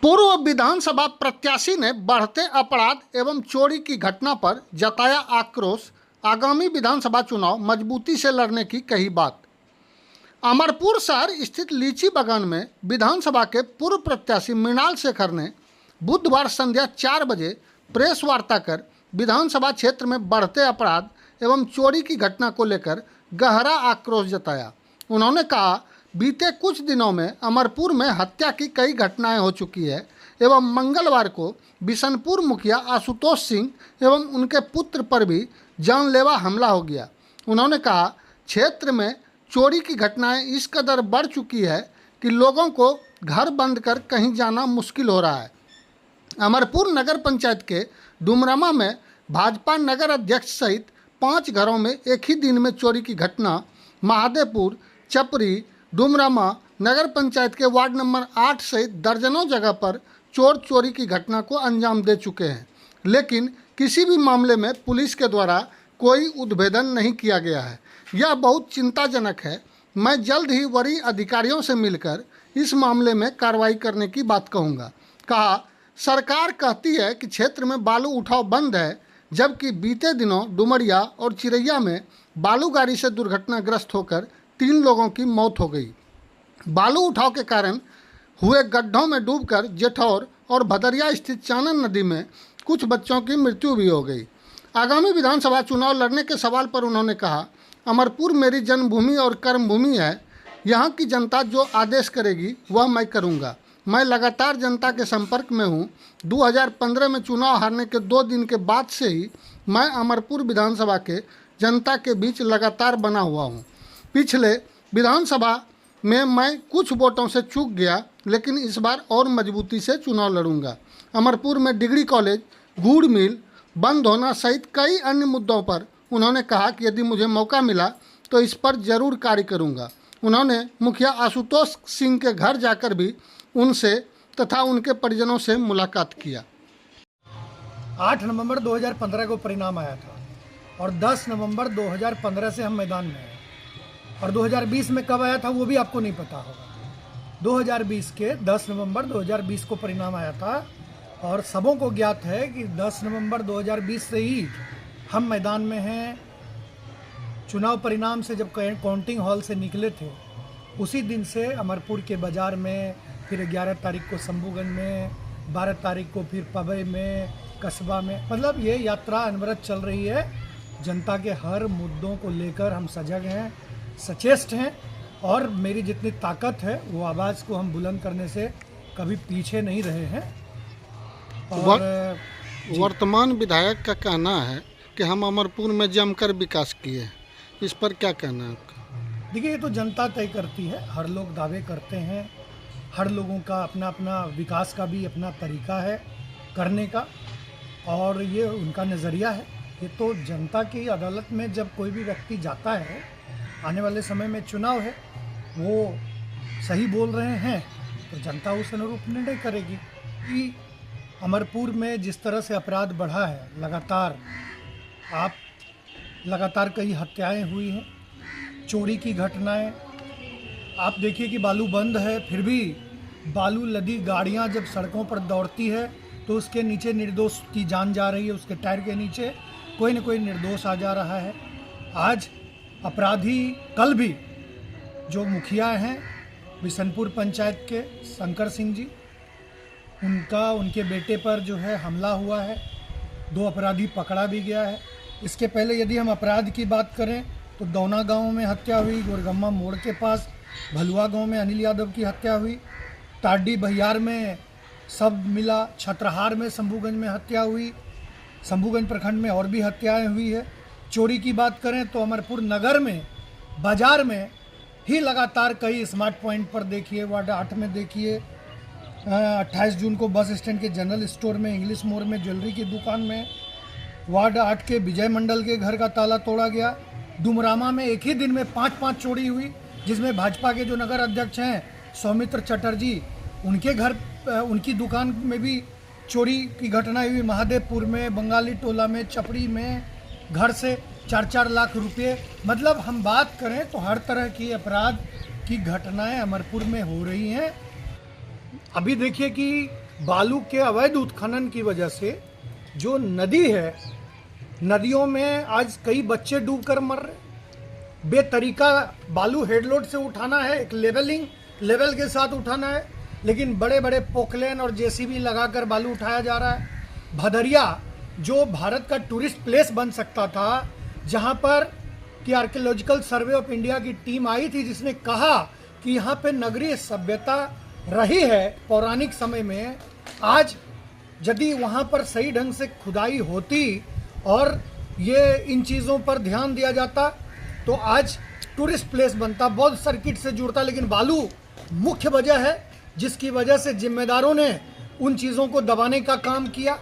पूर्व विधानसभा प्रत्याशी ने बढ़ते अपराध एवं चोरी की घटना पर जताया आक्रोश। आगामी विधानसभा चुनाव मजबूती से लड़ने की कही बात। अमरपुर शहर स्थित लीची बागान में विधानसभा के पूर्व प्रत्याशी मृणाल शेखर ने बुधवार संध्या 4 बजे प्रेस वार्ता कर विधानसभा क्षेत्र में बढ़ते अपराध एवं चोरी की घटना को लेकर गहरा आक्रोश जताया। उन्होंने कहा, बीते कुछ दिनों में अमरपुर में हत्या की कई घटनाएं हो चुकी है एवं मंगलवार को बिशनपुर मुखिया आशुतोष सिंह एवं उनके पुत्र पर भी जानलेवा हमला हो गया। उन्होंने कहा, क्षेत्र में चोरी की घटनाएं इस कदर बढ़ चुकी है कि लोगों को घर बंद कर कहीं जाना मुश्किल हो रहा है। अमरपुर नगर पंचायत के डुमरामा में भाजपा नगर अध्यक्ष सहित 5 घरों में एक ही दिन में चोरी की घटना, महादेवपुर, चपरी, डुमरामा नगर पंचायत के वार्ड नंबर 8 सहित दर्जनों जगह पर चोर चोरी की घटना को अंजाम दे चुके हैं, लेकिन किसी भी मामले में पुलिस के द्वारा कोई उद्भेदन नहीं किया गया है। यह बहुत चिंताजनक है। मैं जल्द ही वरीय अधिकारियों से मिलकर इस मामले में कार्रवाई करने की बात कहूँगा। कहा, सरकार कहती है कि क्षेत्र में बालू उठाव बंद है, जबकि बीते दिनों डुमरिया और चिरैया में बालू गाड़ी से दुर्घटनाग्रस्त होकर 3 लोगों की मौत हो गई। बालू उठाव के कारण हुए गड्ढों में डूबकर जेठौर और भदरिया स्थित चानन नदी में कुछ बच्चों की मृत्यु भी हो गई। आगामी विधानसभा चुनाव लड़ने के सवाल पर उन्होंने कहा, अमरपुर मेरी जन्मभूमि और कर्मभूमि है। यहाँ की जनता जो आदेश करेगी वह मैं करूँगा। मैं लगातार जनता के संपर्क में हूँ। 2015 में चुनाव हारने के 2 दिन के बाद से ही मैं अमरपुर विधानसभा के जनता के बीच लगातार बना हुआ हूँ। पिछले विधानसभा में मैं कुछ वोटों से चूक गया, लेकिन इस बार और मजबूती से चुनाव लड़ूंगा। अमरपुर में डिग्री कॉलेज, गुड़ मिल बंद होना सहित कई अन्य मुद्दों पर उन्होंने कहा कि यदि मुझे मौका मिला तो इस पर जरूर कार्य करूंगा। उन्होंने मुखिया आशुतोष सिंह के घर जाकर भी उनसे तथा उनके परिजनों से मुलाकात किया। 8 नवंबर 2015 को परिणाम आया था और 10 नवंबर 2015 से हम मैदान में हैं। और 2020 में कब आया था वो भी आपको नहीं पता होगा। 2020 के 10 नवंबर 2020 को परिणाम आया था और सबों को ज्ञात है कि 10 नवंबर 2020 से ही हम मैदान में हैं। चुनाव परिणाम से जब काउंटिंग हॉल से निकले थे उसी दिन से अमरपुर के बाज़ार में, फिर 11 तारीख को शंभूगंज में, 12 तारीख को फिर पबई में, कस्बा में, मतलब ये यात्रा अनवरत चल रही है। जनता के हर मुद्दों को लेकर हम सजग हैं, सचेष्ट हैं और मेरी जितनी ताकत है वो आवाज़ को हम बुलंद करने से कभी पीछे नहीं रहे हैं। और वर्तमान विधायक का कहना है कि हम अमरपुर में जमकर विकास किए, इस पर क्या कहना है आपका? देखिए, ये तो जनता तय करती है। हर लोग दावे करते हैं, हर लोगों का अपना अपना विकास का भी अपना तरीका है करने का और ये उनका नज़रिया है। ये तो जनता की अदालत में जब कोई भी व्यक्ति जाता है, आने वाले समय में चुनाव है, वो सही बोल रहे हैं तो जनता उस अनुरूप निर्णय करेगी। कि अमरपुर में जिस तरह से अपराध बढ़ा है, लगातार कई हत्याएं हुई हैं, चोरी की घटनाएं। आप देखिए कि बालू बंद है, फिर भी बालू लदी गाड़ियां जब सड़कों पर दौड़ती है तो उसके नीचे निर्दोष की जान जा रही है। उसके टायर के नीचे कोई न कोई निर्दोष आ जा रहा है। आज अपराधी, कल भी जो मुखिया हैं बिशनपुर पंचायत के शंकर सिंह जी, उनके बेटे पर जो है हमला हुआ है। 2 अपराधी पकड़ा भी गया है। इसके पहले यदि हम अपराध की बात करें तो दौना गांव में हत्या हुई, गोरगम्मा मोड़ के पास भलुआ गांव में अनिल यादव की हत्या हुई, टाडी बहियार में सब मिला, छत्रहार में शंभूगंज में हत्या हुई, शंभूगंज प्रखंड में और भी हत्याएं हुई है। चोरी की बात करें तो अमरपुर नगर में, बाजार में ही लगातार कई स्मार्ट पॉइंट पर देखिए, वार्ड 8 में देखिए, 28 जून को बस स्टैंड के जनरल स्टोर में, इंग्लिश मोड़ में ज्वेलरी की दुकान में, वार्ड 8 के विजय मंडल के घर का ताला तोड़ा गया। डुमरामा में एक ही दिन में 5 चोरी हुई, जिसमें भाजपा के जो नगर अध्यक्ष हैं सौमित्र चटर्जी, उनके घर, उनकी दुकान में भी चोरी की घटनाएं हुई। महादेवपुर में, बंगाली टोला में, चपड़ी में घर से 4-4 लाख रुपये। मतलब हम बात करें तो हर तरह की अपराध की घटनाएं अमरपुर में हो रही हैं। अभी देखिए कि बालू के अवैध उत्खनन की वजह से जो नदी है, नदियों में आज कई बच्चे डूबकर मर रहे। बेतरीका बालू हेडलोड से उठाना है, एक लेवल के साथ उठाना है, लेकिन बड़े बड़े पोखलेन और जेसीबी लगाकर बालू उठाया जा रहा है। भदरिया जो भारत का टूरिस्ट प्लेस बन सकता था, जहां पर कि आर्कियोलॉजिकल सर्वे ऑफ इंडिया की टीम आई थी जिसने कहा कि यहाँ पे नगरीय सभ्यता रही है पौराणिक समय में, आज यदि वहाँ पर सही ढंग से खुदाई होती और ये इन चीज़ों पर ध्यान दिया जाता तो आज टूरिस्ट प्लेस बनता, बौद्ध सर्किट से जुड़ता। लेकिन बालू मुख्य वजह है जिसकी वजह से जिम्मेदारों ने उन चीज़ों को दबाने का काम किया।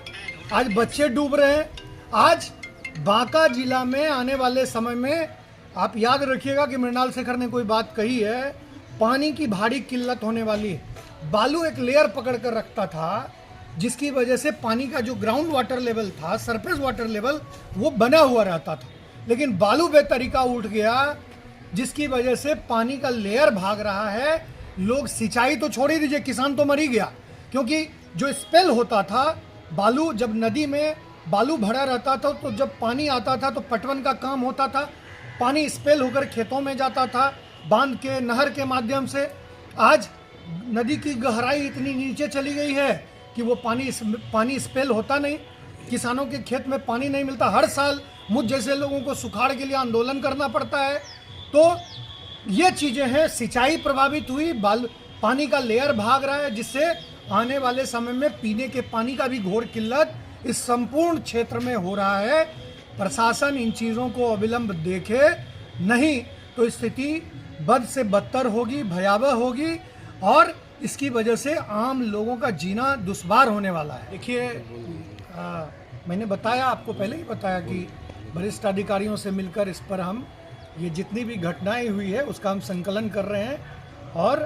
आज बच्चे डूब रहे हैं। आज बांका जिला में आने वाले समय में आप याद रखिएगा कि मृणाल शेखर ने कोई बात कही है, पानी की भारी किल्लत होने वाली है। बालू एक लेयर पकड़ कर रखता था जिसकी वजह से पानी का जो ग्राउंड वाटर लेवल था, सरफेस वाटर लेवल, वो बना हुआ रहता था। लेकिन बालू बेतरीका उठ गया जिसकी वजह से पानी का लेयर भाग रहा है। लोग सिंचाई तो छोड़ ही दीजिए, किसान तो मर ही गया, क्योंकि जो स्पेल होता था बालू, जब नदी में बालू भरा रहता था तो जब पानी आता था तो पटवन का काम होता था, पानी स्पेल होकर खेतों में जाता था बांध के, नहर के माध्यम से। आज नदी की गहराई इतनी नीचे चली गई है कि वो पानी स्पेल होता नहीं, किसानों के खेत में पानी नहीं मिलता। हर साल मुझ जैसे लोगों को सुखाड़ के लिए आंदोलन करना पड़ता है। तो ये चीज़ें हैं, सिंचाई प्रभावित हुई, पानी का लेयर भाग रहा है, जिससे आने वाले समय में पीने के पानी का भी घोर किल्लत इस संपूर्ण क्षेत्र में हो रहा है। प्रशासन इन चीज़ों को अविलंब देखे, नहीं तो स्थिति बद से बदतर होगी, भयावह होगी और इसकी वजह से आम लोगों का जीना दुश्वार होने वाला है। देखिए, मैंने बताया, आपको पहले ही बताया कि वरिष्ठ अधिकारियों से मिलकर इस पर हम ये जितनी भी घटनाएं हुई है उसका हम संकलन कर रहे हैं और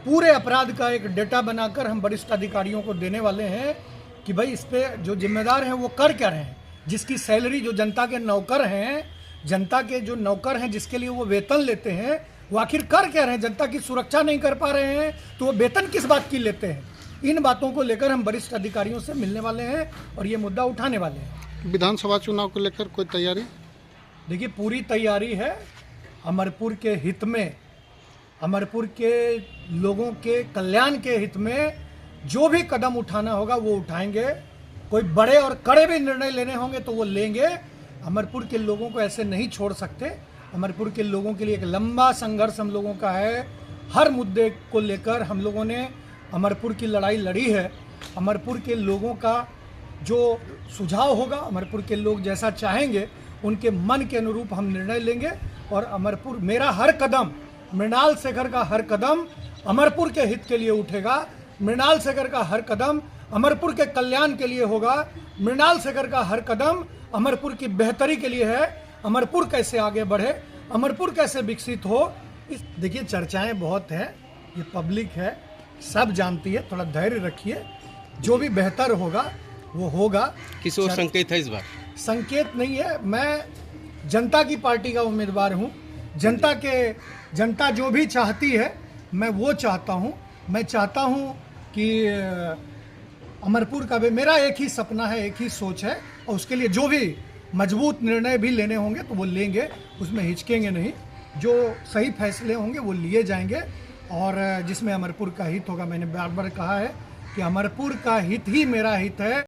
पूरे अपराध का एक डेटा बनाकर हम वरिष्ठ अधिकारियों को देने वाले हैं कि भाई इस पे जो जिम्मेदार हैं वो कर क्या रहे हैं। जिसकी सैलरी, जो जनता के नौकर हैं, जनता के जो नौकर हैं जिसके लिए वो वेतन लेते हैं, वो आखिर कर क्या रहे हैं। जनता की सुरक्षा नहीं कर पा रहे हैं तो वो वेतन किस बात की लेते हैं। इन बातों को लेकर हम वरिष्ठ अधिकारियों से मिलने वाले हैं और ये मुद्दा उठाने वाले हैं। विधानसभा चुनाव को लेकर कोई तैयारी? देखिए, पूरी तैयारी है। अमरपुर के हित में, अमरपुर के लोगों के कल्याण के हित में जो भी कदम उठाना होगा वो उठाएंगे। कोई बड़े और कड़े भी निर्णय लेने होंगे तो वो लेंगे। अमरपुर के लोगों को ऐसे नहीं छोड़ सकते। अमरपुर के लोगों के लिए एक लंबा संघर्ष हम लोगों का है। हर मुद्दे को लेकर हम लोगों ने अमरपुर की लड़ाई लड़ी है। अमरपुर के लोगों का जो सुझाव होगा, अमरपुर के लोग जैसा चाहेंगे उनके मन के अनुरूप हम निर्णय लेंगे। और अमरपुर, मेरा हर कदम, मृणाल शेखर का हर कदम अमरपुर के हित के लिए उठेगा। मृणाल शेखर का हर कदम अमरपुर के कल्याण के लिए होगा। मृणाल शेखर का हर कदम अमरपुर की बेहतरी के लिए है। अमरपुर कैसे आगे बढ़े, अमरपुर कैसे विकसित हो। देखिए, चर्चाएं बहुत हैं, ये पब्लिक है, सब जानती है। थोड़ा धैर्य रखिए, जो भी बेहतर होगा वो होगा। किस ओर संकेत है इस बार? संकेत नहीं है, मैं जनता की पार्टी का उम्मीदवार हूँ। जनता जो भी चाहती है मैं वो चाहता हूँ। मैं चाहता हूँ कि अमरपुर का भी, मेरा एक ही सपना है, एक ही सोच है और उसके लिए जो भी मजबूत निर्णय भी लेने होंगे तो वो लेंगे, उसमें हिचकेंगे नहीं। जो सही फैसले होंगे वो लिए जाएंगे और जिसमें अमरपुर का हित होगा। मैंने बार बार कहा है कि अमरपुर का हित ही मेरा हित है।